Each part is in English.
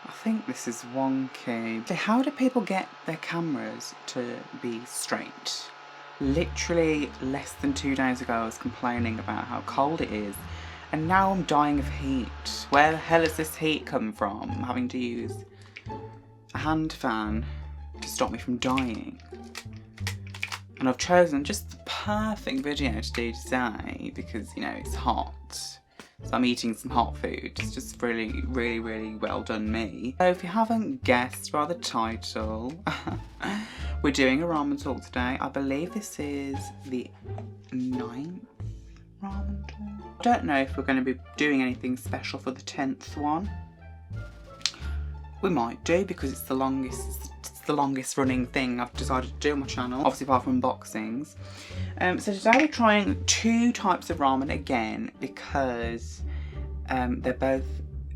I think this is wonky. So how do people get their cameras to be straight? Literally less than 2 days ago I was complaining about how cold it is, and now I'm dying of heat. Where the hell has this heat come from? I'm having to use a hand fan to stop me from dying. And I've chosen just the perfect video to do today because, you know, it's hot. So I'm eating some hot food. It's just really, really, really well done me. So if you haven't guessed by the title, we're doing a ramen talk today. I believe this is the 9th ramen talk. I don't know if we're going to be doing anything special for the 10th one. We might do because it's the longest running thing I've decided to do on my channel, obviously apart from unboxings. So today we're trying 2 types of ramen again because they're both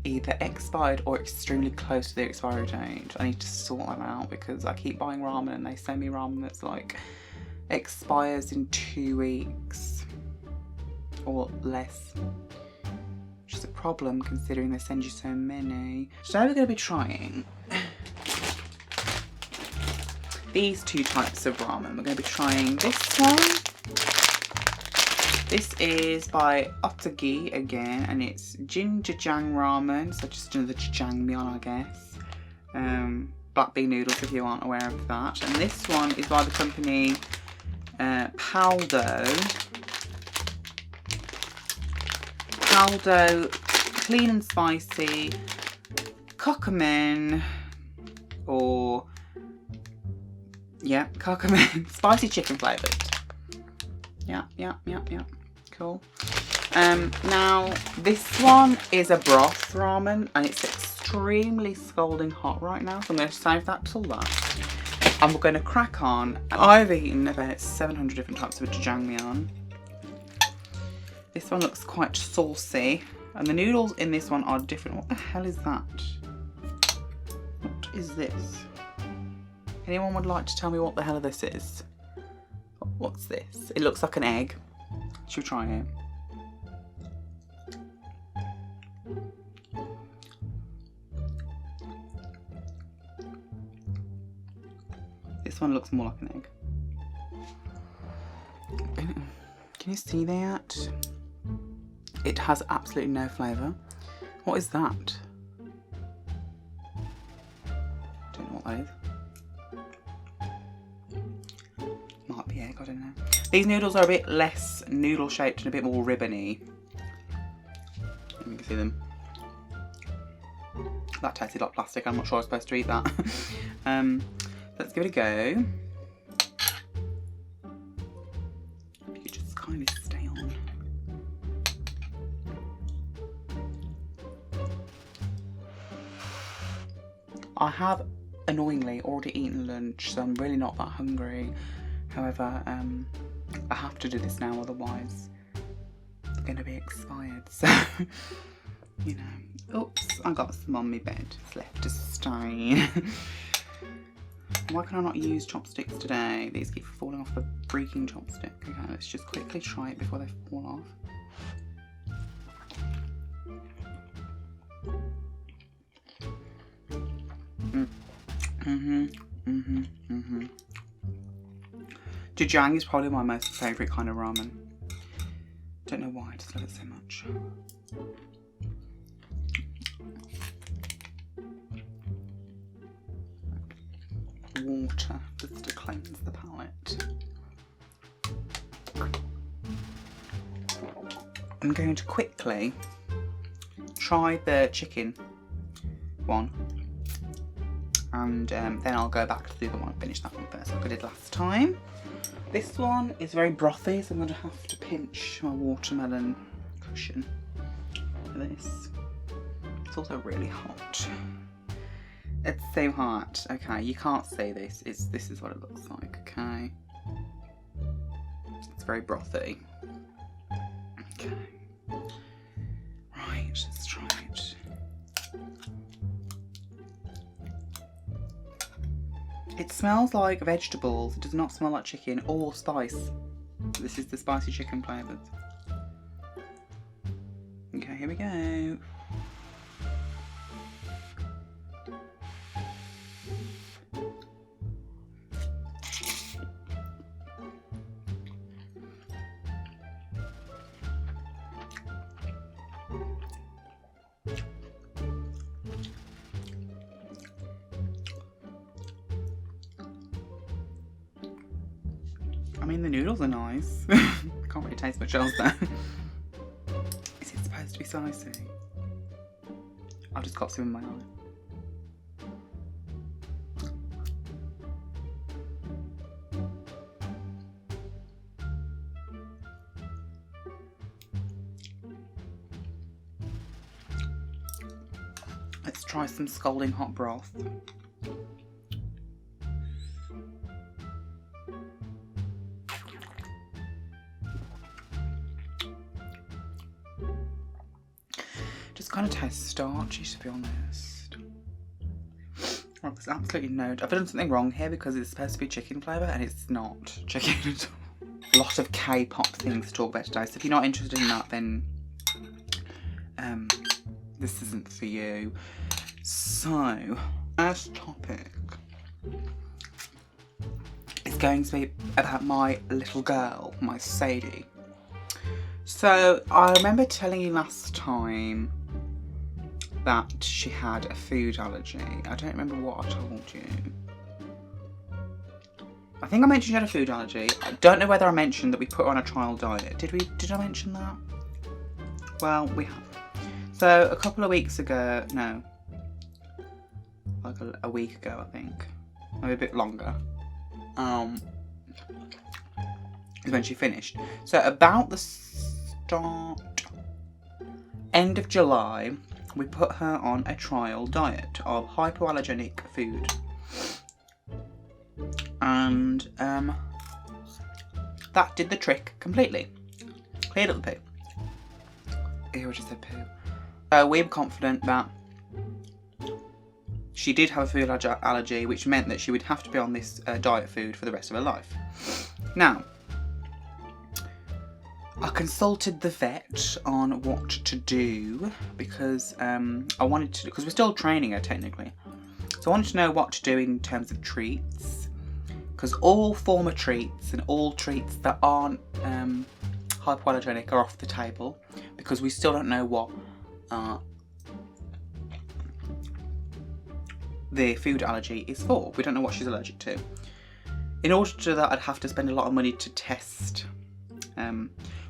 either expired or extremely close to their expiry date. I need to sort them out because I keep buying ramen and they send me ramen that's like expires in 2 weeks or less. Which is a problem considering they send you so many. Today we're going to be trying these 2 types of ramen. We're going to be trying this one. This is by Otagi again, and it's jjajang ramen, so just another jjangmyeon, I guess. Black bean noodles, if you aren't aware of that. And this one is by the company I-Dle. I-Dle, clean and spicy, kokamen, or yeah, kokamen, spicy chicken flavoured. Yeah, cool. Now this one is a broth ramen and it's extremely scalding hot right now, so I'm going to save that till last. And we're going to crack on. I've eaten about 700 different types of jjajangmyeon. This one looks quite saucy, and the noodles in this one are different. What the hell is that? What is this? Anyone would like to tell me what the hell this is? What's this? It looks like an egg. Should we try it? This one looks more like an egg. Can you see that? It has absolutely no flavour. What is that? Don't know what that is. Might be egg, I don't know. These noodles are a bit less noodle shaped and a bit more ribbony. You can see them. That tasted like plastic. I'm not sure I was supposed to eat that. Let's give it a go. You just kind of stay on. I have annoyingly already eaten lunch, so I'm really not that hungry. However, I have to do this now, otherwise it's going to be expired. So, you know, oops, I got some on my bed. It's left a stain. Why can I not use chopsticks today? These keep falling off the freaking chopstick. Okay, let's just quickly try it before they fall off. Jjajang is probably my most favourite kind of ramen. Don't know why, I just love it so much. Water just to cleanse the palate. I'm going to quickly try the chicken one. And then I'll go back to the other one and finish that one first, like I did last time. This one is very brothy, so I'm going to have to pinch my watermelon cushion for this. It's also really hot. It's so hot. Okay, you can't see this. This is what it looks like, okay? It's very brothy. Okay. Right, let's try it. It smells like vegetables. It does not smell like chicken or spice. This is the spicy chicken flavoured. Okay, here we go. I mean, the noodles are nice. Can't really taste much else though. Is it supposed to be spicy? I've just got some in my eye. Let's try some scalding hot broth. Just kind of tastes starchy, to be honest. Well, there's absolutely no... I've done something wrong here because it's supposed to be chicken flavour and it's not chicken at all. A lot of K-pop things to talk about today, so if you're not interested in that, then this isn't for you. So, first topic is going to be about my little girl, my Sadie. So, I remember telling you last time that she had a food allergy. I don't remember what I told you. I think I mentioned she had a food allergy. I don't know whether I mentioned that we put her on a trial diet. Did I mention that? Well, we have. So a couple of weeks ago, no, like a week ago, I think, maybe a bit longer, is when she finished. So about the end of July, we put her on a trial diet of hypoallergenic food. And that did the trick completely. Cleared up the poo. Ew, I just said poo. We were confident that she did have a food allergy, which meant that she would have to be on this diet food for the rest of her life. Now, I consulted the vet on what to do because I wanted to, because we're still training her technically. So I wanted to know what to do in terms of treats, because all former treats and all treats that aren't hypoallergenic are off the table, because we still don't know what the food allergy is for. We don't know what she's allergic to. In order to do that, I'd have to spend a lot of money to test,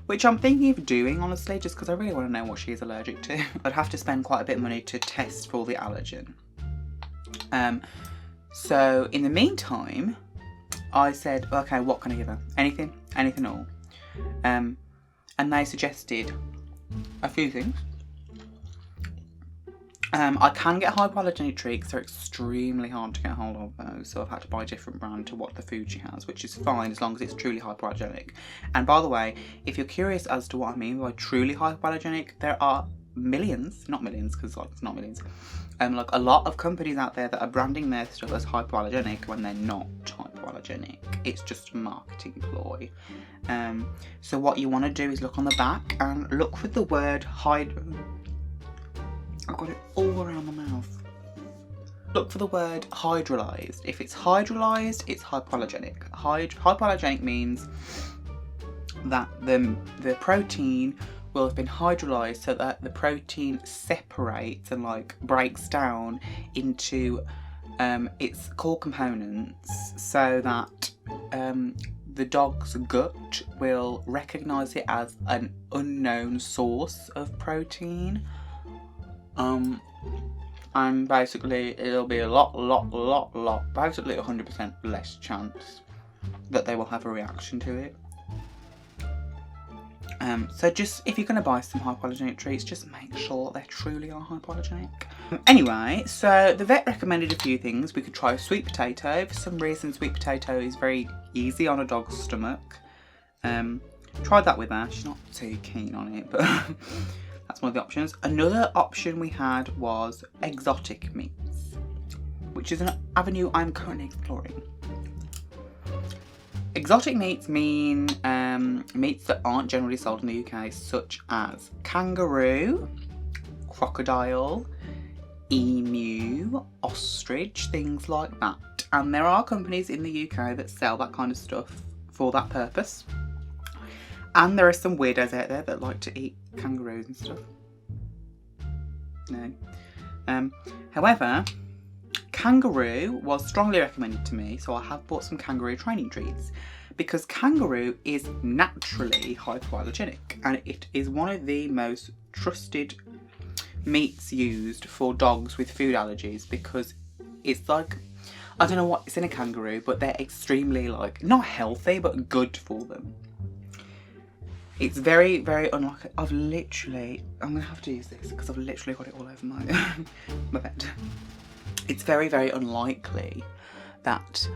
which I'm thinking of doing, honestly, just because I really want to know what she is allergic to. I'd have to spend quite a bit of money to test for the allergen. So in the meantime, I said, okay, what can I give her? Anything at all. And they suggested a few things. I can get hypoallergenic treats. They're extremely hard to get hold of those, so I've had to buy a different brand to what the food she has, which is fine as long as it's truly hypoallergenic. And by the way, if you're curious as to what I mean by truly hypoallergenic, there are millions, not millions, because like, it's not millions, like a lot of companies out there that are branding their stuff as hypoallergenic when they're not hypoallergenic. It's just a marketing ploy. So what you want to do is look on the back and look for the word I've got it all around my mouth. Look for the word hydrolyzed. If it's hydrolyzed, it's hypoallergenic. Hypoallergenic means that the protein will have been hydrolyzed so that the protein separates and like breaks down into its core components, so that the dog's gut will recognize it as an unknown source of protein. And basically it'll be a lot, basically 100% less chance that they will have a reaction to it. So just, if you're going to buy some hypoallergenic treats, just make sure they truly are hypoallergenic. Anyway, so the vet recommended a few things. We could try sweet potato. For some reason, sweet potato is very easy on a dog's stomach. Tried that with her. She's not too keen on it, but that's one of the options. Another option we had was exotic meats, which is an avenue I'm currently exploring. Exotic meats mean meats that aren't generally sold in the UK, such as kangaroo, crocodile, emu, ostrich, things like that. And there are companies in the UK that sell that kind of stuff for that purpose. And there are some weirdos out there that like to eat kangaroos and stuff. No. However, kangaroo was strongly recommended to me, so I have bought some kangaroo training treats. because kangaroo is naturally hypoallergenic, and it is one of the most trusted meats used for dogs with food allergies, because it's like, I don't know what's in a kangaroo, but they're extremely, like, not healthy, but good for them. It's very, very unlike, I'm gonna have to use this because I've literally got it all over my, my bed. It's very, very unlikely that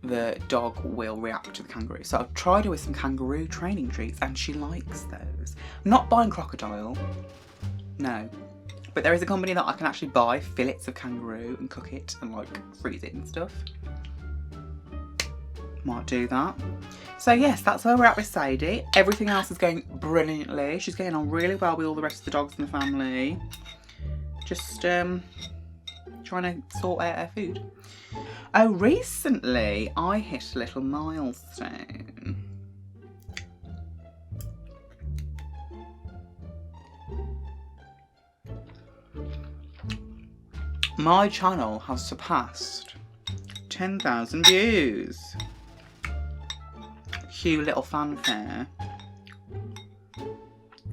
the dog will react to the kangaroo. So I've tried her with some kangaroo training treats and she likes those. I'm not buying crocodile, no. But there is a company that I can actually buy fillets of kangaroo and cook it and like freeze it and stuff. Might do that. So yes, that's where we're at with Sadie. Everything else is going brilliantly. She's getting on really well with all the rest of the dogs in the family. Just trying to sort out her food. Oh, recently I hit a little milestone. My channel has surpassed 10,000 views. Cue little fanfare.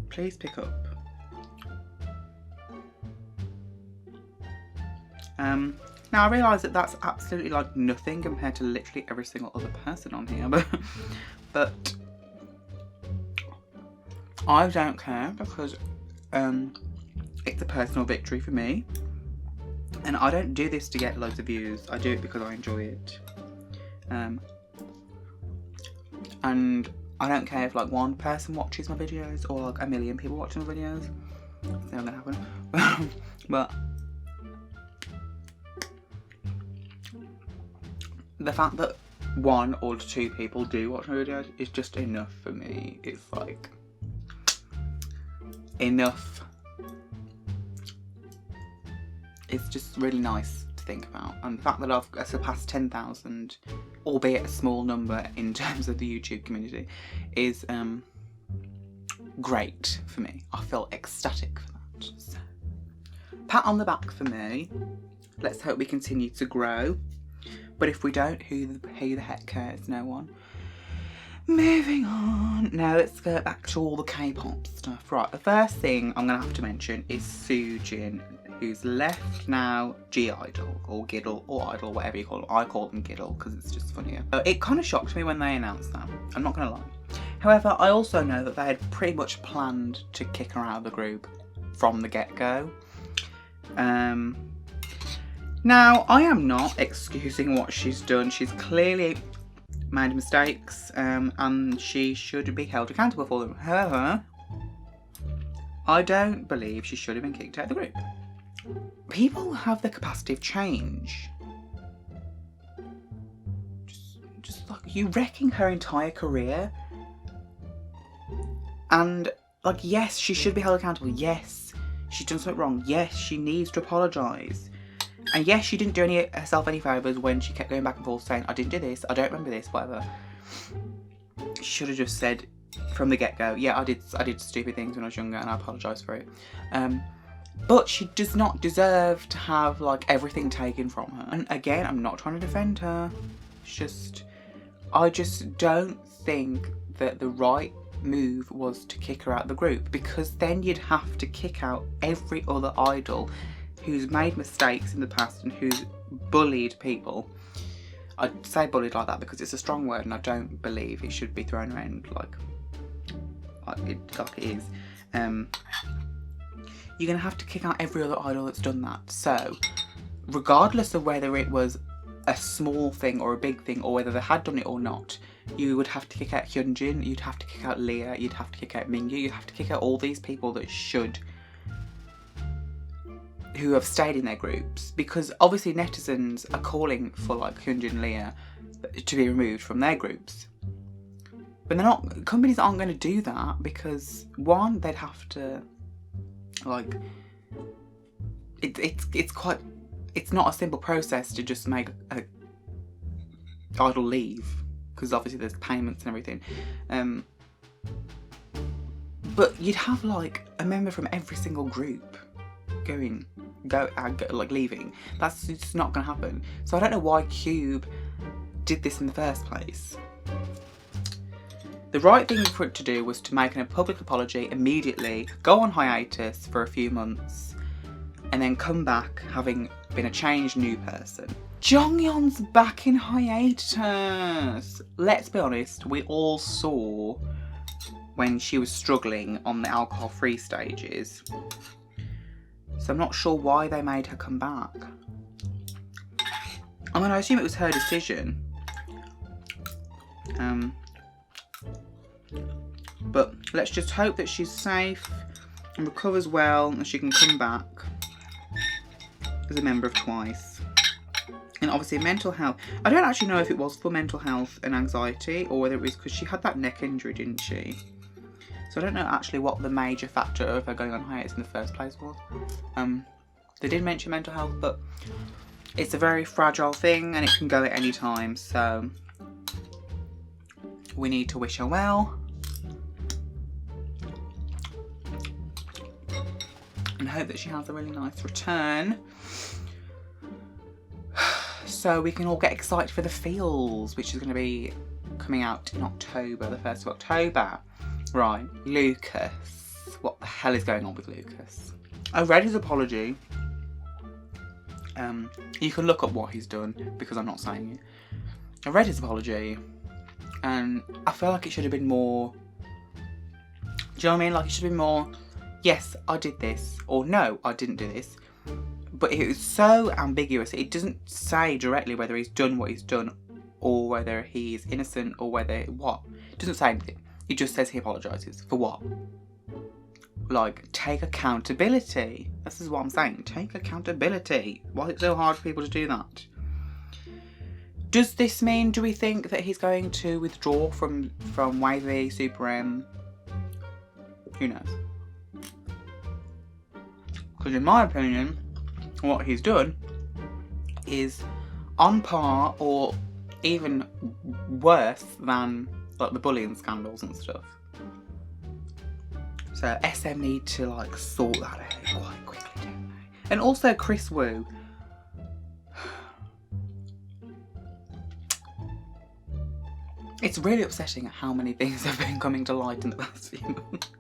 Please pick up. Now I realise that that's absolutely like nothing compared to literally every single other person on here, but I don't care because it's a personal victory for me. And I don't do this to get loads of views. I do it because I enjoy it. And I don't care if like one person watches my videos or like a million people watching my videos. It's never gonna happen. But the fact that 1 or 2 people do watch my videos is just enough for me. It's like enough. It's just really nice to think about, and the fact that I've surpassed 10,000, albeit a small number in terms of the YouTube community, is great for me. I feel ecstatic for that. So, pat on the back for me. Let's hope we continue to grow. But if we don't, who the heck cares? No one. Moving on. Now let's go back to all the K-pop stuff. Right, the first thing I'm going to have to mention is Soojin, who's left now I-Dle or I-Dle or I-Dle, whatever you call it. I call them I-Dle because it's just funnier. It kind of shocked me when they announced that. I'm not going to lie. However, I also know that they had pretty much planned to kick her out of the group from the get-go. Now, I am not excusing what she's done. She's clearly made mistakes, and she should be held accountable for them. However, I don't believe she should have been kicked out of the group. People have the capacity of change. Just like, you wrecking her entire career. And, like, yes, she should be held accountable. Yes, she's done something wrong. Yes, she needs to apologise. And yes, she didn't do herself any favours when she kept going back and forth saying, I didn't do this, I don't remember this, whatever. She should have just said from the get-go, yeah, I did stupid things when I was younger and I apologise for it. But she does not deserve to have like everything taken from her. And again, I'm not trying to defend her. It's just, I just don't think that the right move was to kick her out of the group, because then you'd have to kick out every other idol who's made mistakes in the past and who's bullied people. I'd say bullied like that because it's a strong word and I don't believe it should be thrown around like it is. You're going to have to kick out every other idol that's done that. So, regardless of whether it was a small thing or a big thing, or whether they had done it or not, you would have to kick out Hyunjin, you'd have to kick out Leah, you'd have to kick out Mingyu, you'd have to kick out all these people that who have stayed in their groups, because obviously netizens are calling for like Hyunjin and Leah to be removed from their groups. But they're not, companies aren't going to do that because, one, they'd have to, like, it's not a simple process to just make a idol leave, because obviously there's payments and everything. But you'd have like a member from every single group leaving. That's just not going to happen. So I don't know why Cube did this in the first place. The right thing for it to do was to make a public apology immediately, go on hiatus for a few months, and then come back having been a changed new person. Jonghyun's back in hiatus. Let's be honest, we all saw when she was struggling on the alcohol-free stages. So I'm not sure why they made her come back. I mean, I assume it was her decision. But let's just hope that she's safe and recovers well and she can come back as a member of Twice. And obviously mental health. I don't actually know if it was for mental health and anxiety or whether it was because she had that neck injury, didn't she? So I don't know actually what the major factor of her going on hiatus in the first place was. They did mention mental health, but it's a very fragile thing and it can go at any time. So we need to wish her well. And hope that she has a really nice return. So we can all get excited for the Feels, which is going to be coming out in October, the 1st of October. Right, Lucas. What the hell is going on with Lucas? I read his apology. You can look up what he's done because I'm not saying it. I read his apology and I feel like it should have been more... Do you know what I mean? Like it should have been more, yes, I did this, or no, I didn't do this. But it was so ambiguous. It doesn't say directly whether he's done what he's done or whether he's innocent or whether what. It doesn't say anything. It just says he apologises. For what? Like, take accountability. This is what I'm saying. Take accountability. Why is it so hard for people to do that? Does this mean, do we think that he's going to withdraw from Wavy, Super M? Who knows? Because in my opinion, what he's done is on par or even worse than like the bullying scandals and stuff. So SM need to like sort that out quite quickly, don't they? And also Chris Wu. It's really upsetting how many things have been coming to light in the past few months.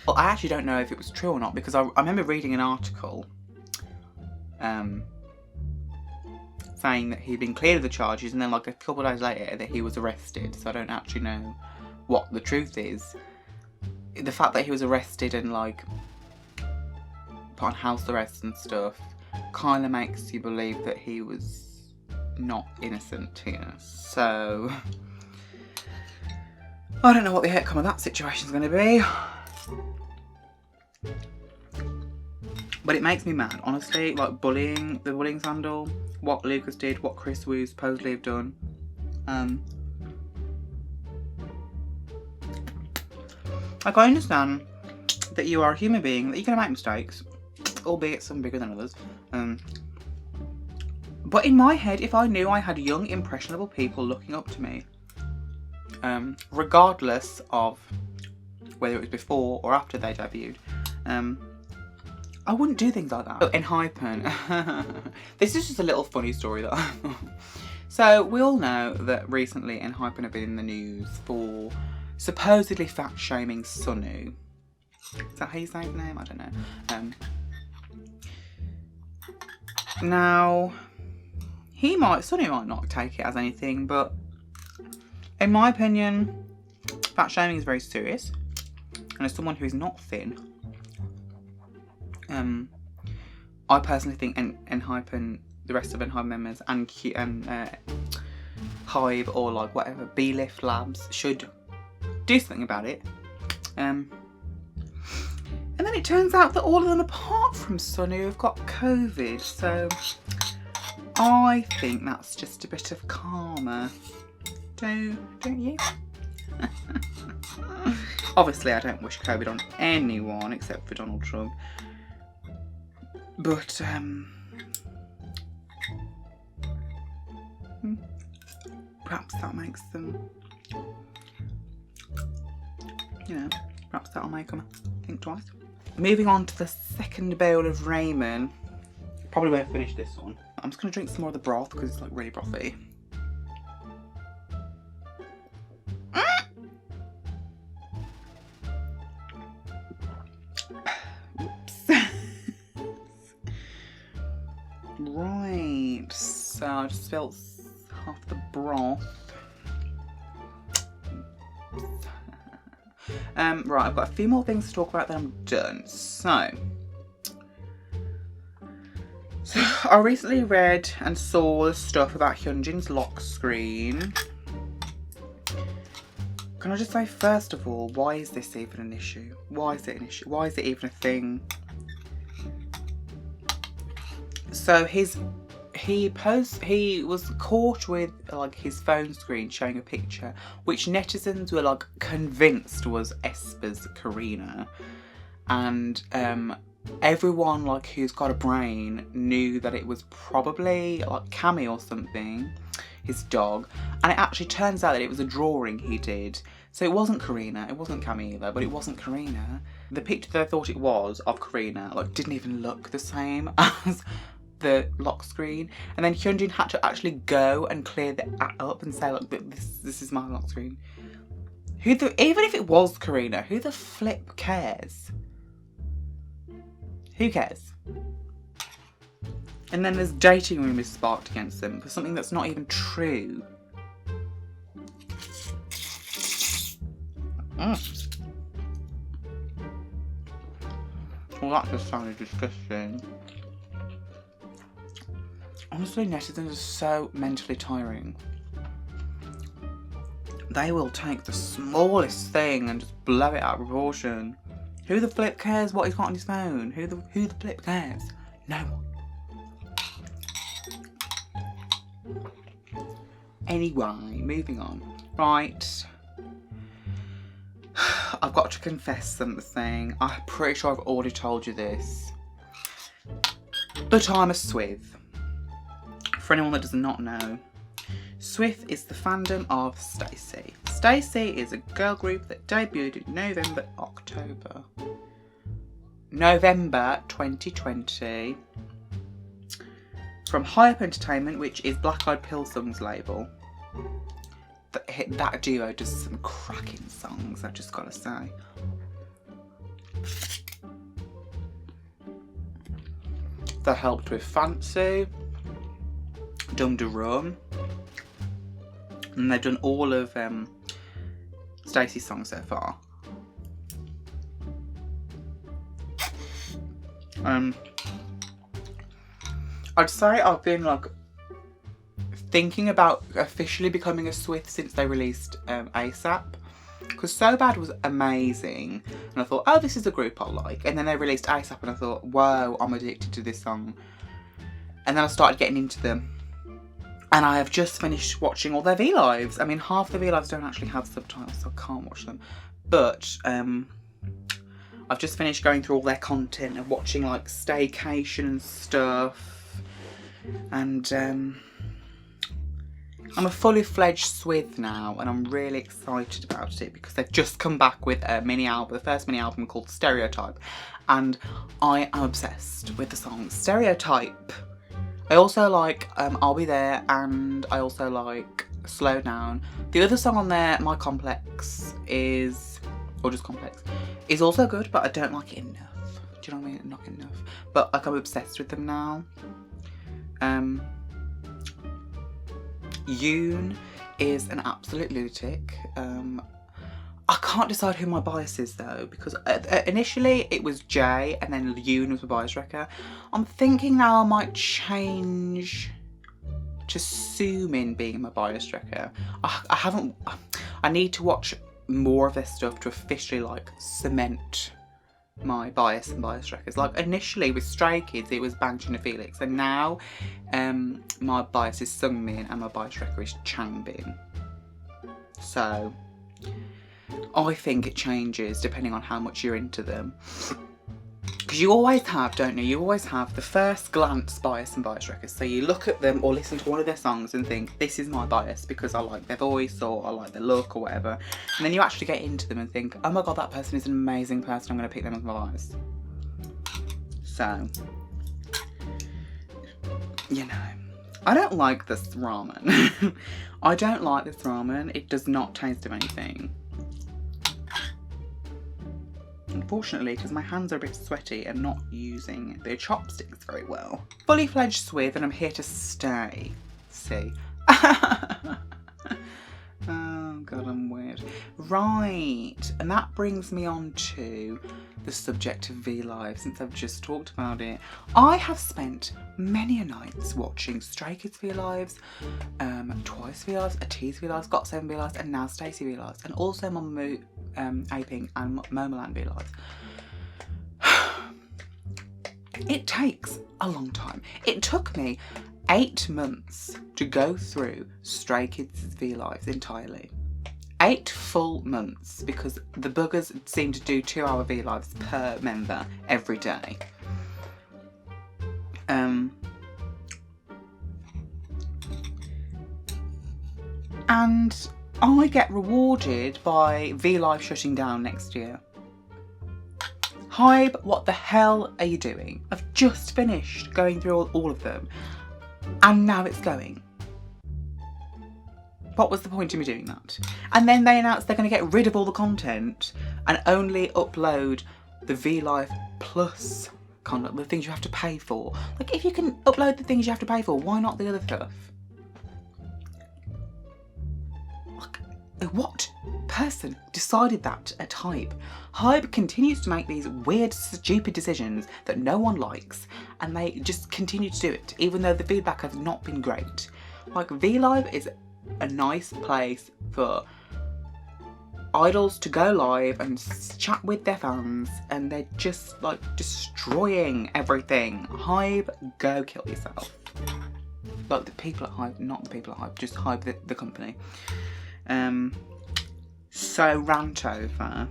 Well, I actually don't know if it was true or not because I remember reading an article saying that he'd been cleared of the charges and then like a couple of days later that he was arrested. So I don't actually know what the truth is. The fact that he was arrested and like put on house arrest and stuff kind of makes you believe that he was not innocent here. So I don't know what the outcome of that situation is going to be. But it makes me mad, honestly, like bullying, the bullying scandal, what Lucas did, what Chris Wu supposedly have done. Like I understand that you are a human being, that you're going to make mistakes, albeit some bigger than others. But in my head, if I knew I had young, impressionable people looking up to me, regardless of whether it was before or after they debuted, I wouldn't do things like that. In Hypen, this is just a little funny story that So we all know that recently Hypen have been in the news for supposedly fat shaming Sunu. Is that how you say his name? I don't know. Now, Sunu might not take it as anything, but in my opinion, fat shaming is very serious. And as someone who is not thin, I personally think Hypen, the rest of Hypen members, and Hive or like whatever B-Lift Labs should do something about it. And then it turns out that all of them, apart from Sunu, have got COVID. So I think that's just a bit of karma. Don't you? Obviously, I don't wish COVID on anyone except for Donald Trump. But perhaps that makes them, you know, perhaps that'll make them think twice. Moving on to the second bowl of ramen. Probably won't finish this one. I'm just going to drink some more of the broth because it's like really brothy. Right, so I just spilled half the broth. Right, I've got a few more things to talk about, then I'm done. So I recently read and saw the stuff about Hyunjin's lock screen. Can I just say, first of all, why is this even an issue? Why is it an issue? Why is it even a thing? So he was caught with like his phone screen showing a picture which netizens were like convinced was aespa's Karina, and everyone like who's got a brain knew that it was probably like Cammy or something, his dog, and it actually turns out that it was a drawing he did. So it wasn't Karina, it wasn't Cammy either, but it wasn't Karina. The picture that I thought it was of Karina like didn't even look the same as the lock screen, and then Hyunjin had to actually go and clear that up and say, look, this is my lock screen. Even if it was Karina, who the flip cares? Who cares? And then there's dating rumours sparked against them for something that's not even true. Well, that just sounded disgusting. Honestly, netizens are so mentally tiring. They will take the smallest thing and just blow it out of proportion. Who the flip cares what he's got on his phone? Who the flip cares? No one. Anyway, moving on. Right. I've got to confess something. I'm pretty sure I've already told you this. But I'm a Swith. For anyone that does not know, Swith is the fandom of Stacey. Stacey is a girl group that debuted in November 2020 from Hype Entertainment, which is Black Eyed Pilsung's label. That duo does some cracking songs, I've just got to say. They helped with Fancy, Dum Da Rum, and they've done all of Stacey's songs so far. I'd say I've been like thinking about officially becoming a Swith since they released ASAP, because So Bad was amazing and I thought, oh, this is a group I like, and then they released ASAP and I thought, whoa, I'm addicted to this song, and then I started getting into them. And I have just finished watching all their V-Lives. I mean, half the V-Lives don't actually have subtitles, so I can't watch them. But I've just finished going through all their content and watching like Staycation and stuff. And I'm a fully fledged Swith now, and I'm really excited about it because they've just come back with a mini album, the first mini album called Stereotype. And I am obsessed with the song Stereotype. I also like I'll Be There, and I also like Slow Down. The other song on there, My Complex, is also good, but I don't like it enough. Do you know what I mean? Not enough. But like, I'm obsessed with them now. Yoon is an absolute lunatic. I can't decide who my bias is though, because initially it was Jay and then Yoon was my bias wrecker. I'm thinking now I might change to Soojin being my bias wrecker. I need to watch more of their stuff to officially like cement my bias and bias wreckers. Like initially with Stray Kids it was Banchin and Felix, and now my bias is Sungmin and my bias wrecker is Changbin. So I think it changes depending on how much you're into them. Because you always have, don't you? You always have the first glance bias and bias wreckers. So you look at them or listen to one of their songs and think, this is my bias because I like their voice or I like their look or whatever. And then you actually get into them and think, oh my god, that person is an amazing person, I'm going to pick them as my bias. So, you know, I don't like this ramen. I don't like this ramen. It does not taste of anything. unfortunately, because my hands are a bit sweaty and not using the chopsticks very well. Fully fledged Swith, and I'm here to stay. See? Oh god, I'm weird. Right, and that brings me on to the subject of Vlive, since I've just talked about it. I have spent many a nights watching Stray Kids Vlives, Twice Vlives, Atti's Vlives, Got7 Vlives, and now Stacey Vlives, and also Mama Aping and Momoland Vlives. It takes a long time. It took me 8 months to go through Stray Kids Vlives entirely. 8 full months, because the buggers seem to do 2-hour Vlives per member every day. And I get rewarded by Vlive shutting down next year. Hybe, what the hell are you doing? I've just finished going through all of them, and now it's going. What was the point of me doing that? And then they announced they're going to get rid of all the content and only upload the Vlive Plus content, the things you have to pay for. Like, if you can upload the things you have to pay for, why not the other stuff? Like, what person decided that at Hybe? Hybe continues to make these weird, stupid decisions that no one likes, and they just continue to do it, even though the feedback has not been great. Like, Vlive is a nice place for idols to go live and chat with their fans, and they're just like destroying everything. Hybe, go kill yourself. Like, the people at Hybe, not the people at Hybe, just Hybe the company. So rant over.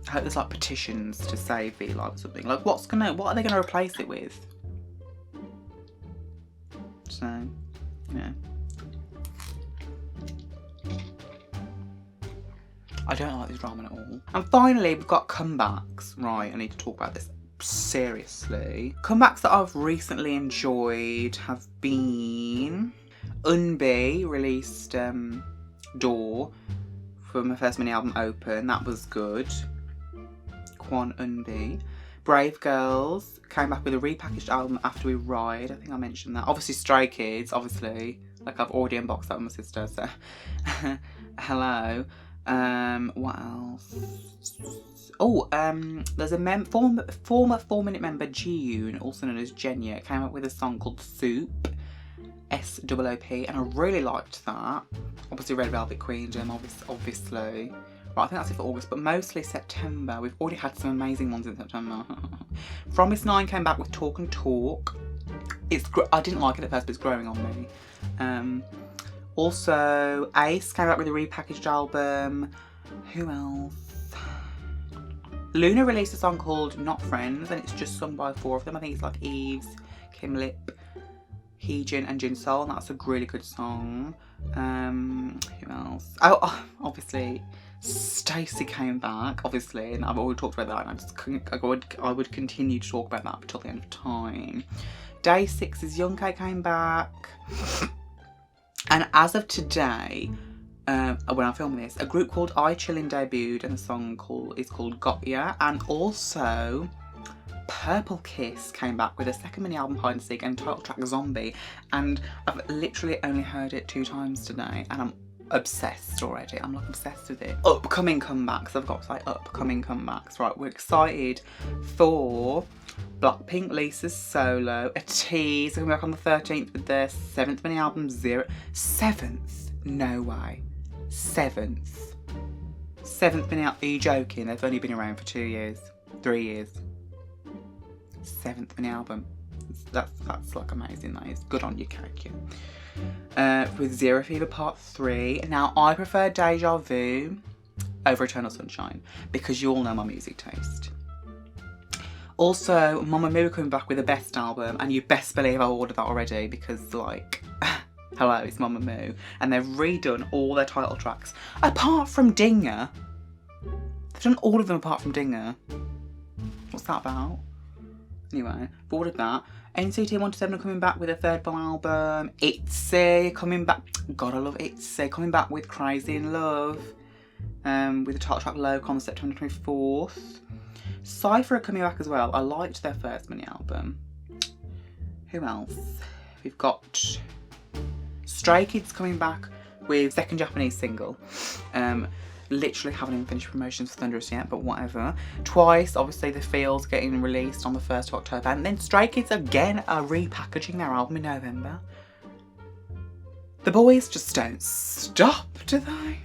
I hope there's like petitions to save Vlive or something. Like, what are they gonna replace it with? So, yeah. I don't like this ramen at all. And finally, we've got comebacks. Right, I need to talk about this seriously. Comebacks that I've recently enjoyed have been Unbi released Door for my first mini album Open. That was good. Kwon Unbi. Brave Girls came back with a repackaged album After We Ride. I think I mentioned that. Obviously Stray Kids, obviously. Like, I've already unboxed that with my sister, so hello. What else? Oh, there's a former 4-minute member Ji-yoon, also known as Jenya, came up with a song called Soup, S-O-O-P, and I really liked that. Obviously Red Velvet Queendom, obviously. Right, I think that's it for August, but mostly September. We've already had some amazing ones in September. Promise 9 came back with Talk and Talk. I didn't like it at first, but it's growing on me. Also, Ace came back with a repackaged album. Who else? Luna released a song called Not Friends, and it's just sung by 4 of them. I think it's like Eves, Kim Lip, Heejin and Jin Sol, and that's a really good song. Who else? Oh, obviously Stacey came back, obviously, and I've already talked about that, and I just couldn't, I would continue to talk about that until the end of time. Day 6's Younghae came back. And as of today, when I'm filming this, a group called I-Chillin debuted, and the song is called Got Ya. And also, Purple Kiss came back with a second mini album, Hide and Seek, and title track Zombie. And I've literally only heard it 2 times today, and I'm obsessed already. I'm like obsessed with it. Upcoming comebacks. I've got to say upcoming comebacks. Right, we're excited for Blackpink, Lisa's solo. Atti's coming back on the 13th with their 7th mini album, Zero. 7th? No way. 7th. 7th mini album. Are you joking? They've only been around for 2 years. 3 years. 7th mini album. That's like amazing. That is good on you, cake. With Zero Fever Part 3. Now, I prefer Deja Vu over Eternal Sunshine because you all know my music taste. Also, Mamamoo coming back with a best album, and you best believe I ordered that already because, like, hello, it's Mamamoo. And they've redone all their title tracks apart from Dinger. They've done all of them apart from Dinger. What's that about? Anyway, I've ordered that. NCT 127 are coming back with a 3rd full album. ITZY coming back. God, I love ITZY. Coming back with Crazy in Love. with the Title Track Loc on September 24th. Cypher are coming back as well. I liked their first mini album. Who else? We've got Stray Kids coming back with second Japanese single. Literally haven't even finished promotions for Thunderous yet, but whatever. Twice, obviously, The Field's getting released on the 1st of October. And then Stray Kids again are repackaging their album in November. The boys just don't stop, do they?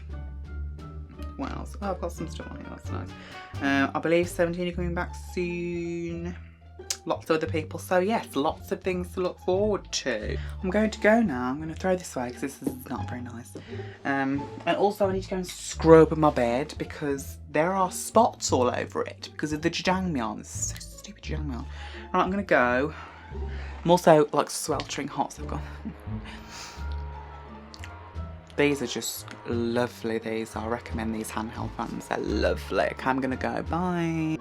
What else? Oh, I've got some stuff on here, that's nice. I believe 17 are coming back soon. Lots of other people. So yes, lots of things to look forward to. I'm going to go now. I'm going to throw this away because this is not very nice. And also I need to go and scrub my bed because there are spots all over it because of the jjajangmyeon. So stupid jjajangmyeon. Right, I'm going to go. I'm also like sweltering hot, so I've got... These are just lovely, these. I recommend these handheld fans. They're lovely. Okay, I'm going to go. Bye.